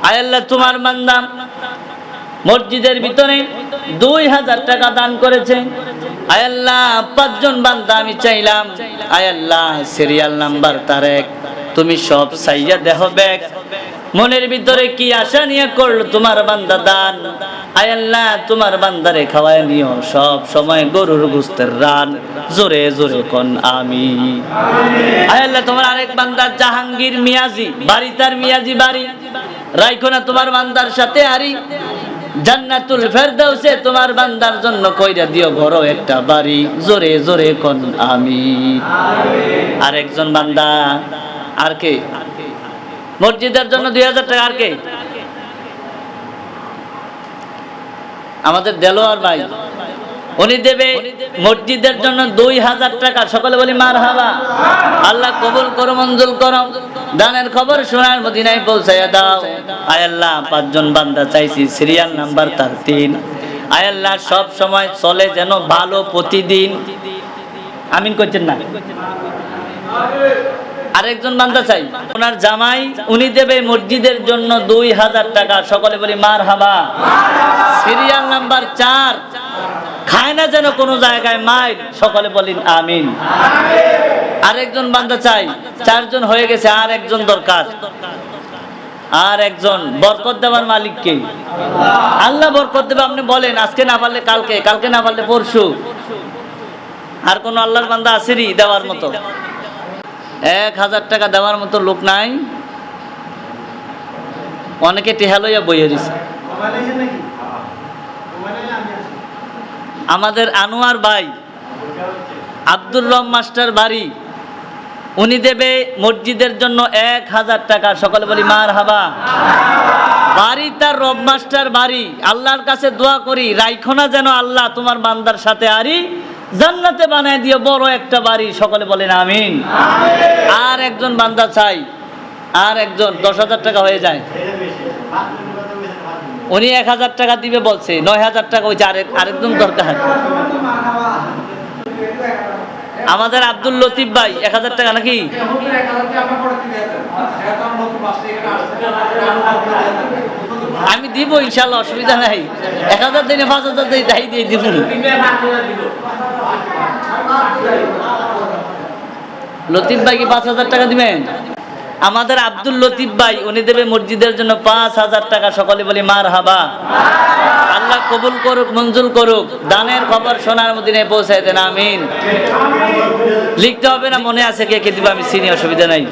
আয় আল্লাহ, তোমার বান্দা মসজিদের ভিতরে 2000 টাকা দান করেছে। আয় আল্লাহ, 5 জন বান্দা আমি চাইলাম, আয় আল্লাহ সিরিয়াল নাম্বার তার 1, তুমি সব চাইয়া দেহ ব্যাগ মনের ভিতরে কি আশা নিয়ে করলো তোমার বান্দা দান। আয় আল্লাহ, তোমার বান্দারে খাওয়ায় নিও সব সময় গরুর গোশতের রান, জোরে জোরে কোন আমিন। আয় আল্লাহ, তোমার আরেক বান্দা জাহাঙ্গীর মিয়াজি বাড়ি, তার মিয়াজি বাড়ি রাইখো না তোমার বান্দার সাথে আরি, জান্নাতুল ফেরদাউসে তোমার বান্দার জন্য কইরা দিও বড় একটা বাড়ি, জোরে জোরে কোন আমিন। আরেকজন বান্দা আর কে মসজিদের জন্য 2000 টাকা, আর কে? আমাদের দেলোয়ার ভাই, উনি দেবে মসজিদের জন্য 2000 টাকা। সকলে বলি মারহাবা। আল্লাহ কবুল করো, মঞ্জুর করো, দানের খবর সোনার মদিনায় পৌঁছাইয়া দাও। আয় আল্লাহ, 5 জন বান্দা চাইছি, সিরিয়াল নাম্বার তার 3। আয় আল্লাহ, সব সময় চলে যেন ভালো প্রতিদিন, আমিন করছেন না? আরেকজন বান্দা চাই, ওনার জামাই, উনি দেবে মসজিদের জন্য 2000 টাকা। সকলে বলি মারহাবা। সিরিয়াল নাম্বার 4, খায় না যেন কোনো জায়গায় মাইর, সকলে বলেন আমিন। আরেকজন বান্দা চাই, 4 জন হয়ে গেছে, আর একজন দরকার। আর একজন বরকত দেওয়ার মালিক কে? আল্লাহ বরকত দেবে। আপনি বলেন, আজকে না পারলে কালকে, কালকে না পারলে পরশু। আর কোন আল্লাহর বান্দা আসেনি দেওয়ার মতো? 1000 টাকা দেওয়ার মতো লোক নাই? অনেকে টেহা লইয়া বইয়ে দিছে। আমাদের আনোয়ার ভাই আব্দুর রহমান মাস্টার বাড়ি, উনি দেবে মসজিদের জন্য 1000 টাকা। সকলে বলি মারহাবা। বাড়ি তার রব মাস্টার বাড়ি। আল্লাহর কাছে দোয়া করি, রাইখো না যেন আল্লাহ তোমার বান্দার সাথে আরি, জান্নাতে বানায় দিও বড় একটা বাড়ি। সকলে বলেন আমিন। আর একজন বান্দা চাই, আর একজন 10,000 টাকা হয়ে যায়। উনি 1000 টাকা দিবে বলছে, 9000 টাকা হয়েছে। আরেকজন দরকার। আমাদের আব্দুল লতিফ ভাই 1000 টাকা নাকি? আমি দিব ইনশাল্লাহ, অসুবিধা নাই। 1000 দিনে 5000 দিই, তাই দিয়ে দিব। লতিফ ভাই কি 5000 টাকা দিবেন? আমাদের আব্দুল লতিফ ভাই, উনি দেবে মসজিদের জন্য 5000 টাকা। সকলে বলি মারহাবা। আল্লাহ কবুল করুক, মঞ্জুর করুক, দানের খবর সোনার মদিনায় পৌঁছায় দেন আমিন। লিখতে হবে না, মনে আছে কে কে দিবে, আমি চিনি, অসুবিধা নাই।